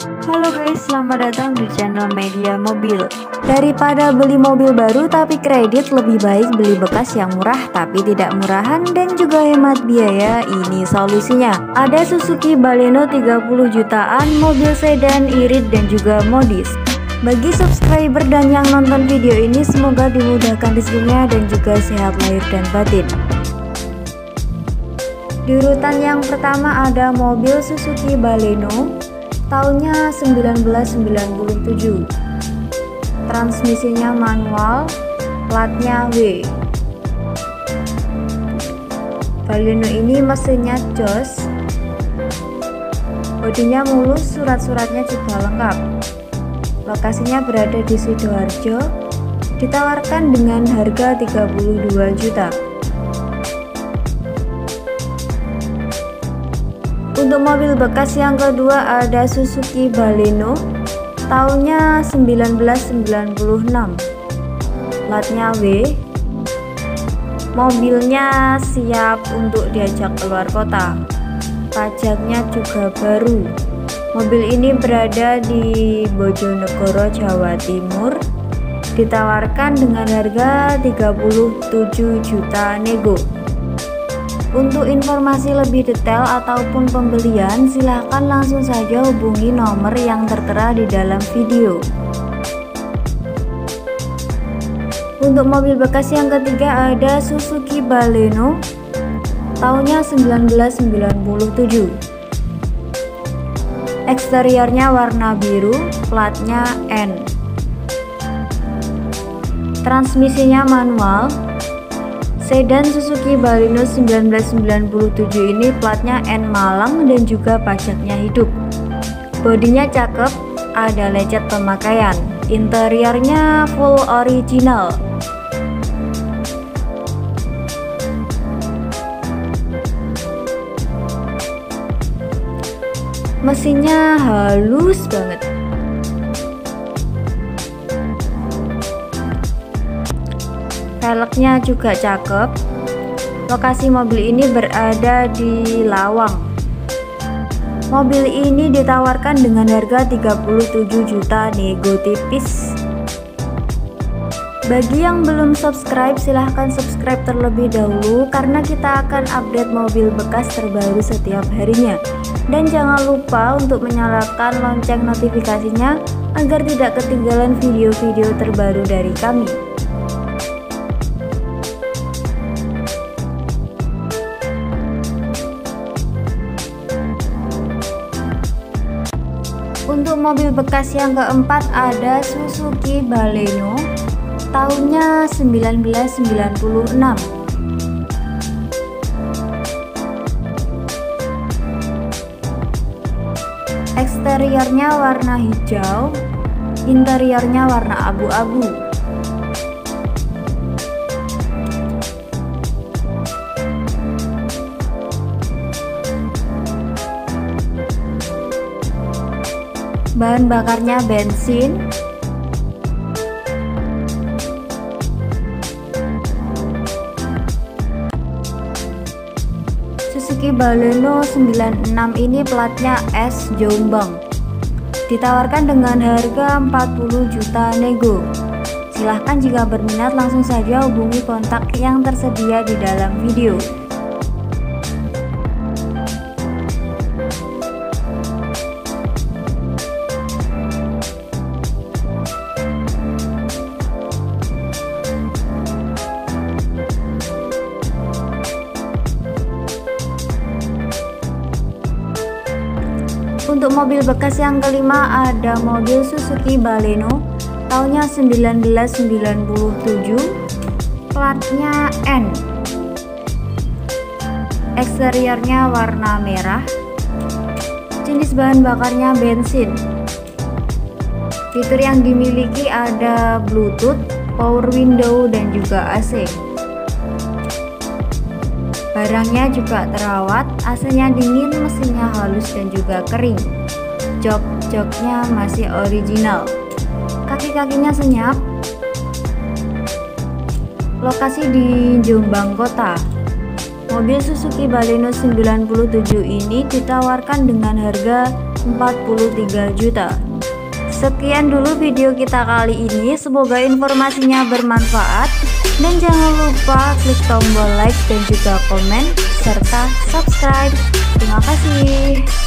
Halo guys, selamat datang di channel Media Mobil. Daripada beli mobil baru tapi kredit, lebih baik beli bekas yang murah tapi tidak murahan dan juga hemat biaya. Ini solusinya. Ada Suzuki Baleno 30 jutaan, mobil sedan, irit dan juga modis. Bagi subscriber dan yang nonton video ini, semoga dimudahkan rezekinya dan juga sehat lahir dan batin. Di urutan yang pertama ada mobil Suzuki Baleno tahunnya 1997. Transmisinya manual, platnya W. Baleno ini mesinnya jos, bodinya mulus, surat-suratnya juga lengkap. Lokasinya berada di Sidoarjo, ditawarkan dengan harga 32 juta. Untuk mobil bekas yang kedua ada Suzuki Baleno tahunnya 1996, platnya W. Mobilnya siap untuk diajak keluar kota, pajaknya juga baru. Mobil ini berada di Bojonegoro, Jawa Timur, ditawarkan dengan harga 37 juta nego. Untuk informasi lebih detail ataupun pembelian, silahkan langsung saja hubungi nomor yang tertera di dalam video. Untuk mobil bekas yang ketiga ada Suzuki Baleno tahunnya 1997. Eksteriornya warna biru, platnya N. Transmisinya manual. Sedan Suzuki Baleno 1997 ini platnya N Malang dan juga pajaknya hidup. Bodinya cakep, ada lecet pemakaian. Interiornya full original. Mesinnya halus banget. Velgnya juga cakep. Lokasi mobil ini berada di Lawang. Mobil ini ditawarkan dengan harga 37 juta nego tipis. Bagi yang belum subscribe, silahkan subscribe terlebih dahulu karena kita akan update mobil bekas terbaru setiap harinya. Dan jangan lupa untuk menyalakan lonceng notifikasinya agar tidak ketinggalan video-video terbaru dari kami. Untuk mobil bekas yang keempat ada Suzuki Baleno tahunnya 1996. Eksteriornya warna hijau, interiornya warna abu-abu. Bahan bakarnya bensin. Suzuki Baleno 96 ini platnya S Jombang, ditawarkan dengan harga 40 juta nego. Silahkan jika berminat langsung saja hubungi kontak yang tersedia di dalam video. Untuk mobil bekas yang kelima ada mobil Suzuki Baleno tahunnya 1997, platnya N. Eksteriornya warna merah. Jenis bahan bakarnya bensin. Fitur yang dimiliki ada Bluetooth, power window dan juga AC. Barangnya juga terawat, AC-nya dingin, mesinnya halus dan juga kering. Jok-joknya masih original. Kaki-kakinya senyap. Lokasi di Jombang Kota. Mobil Suzuki Baleno 97 ini ditawarkan dengan harga 43 juta. Sekian dulu video kita kali ini, semoga informasinya bermanfaat dan jangan lupa klik tombol like dan juga komen serta subscribe. Terima kasih.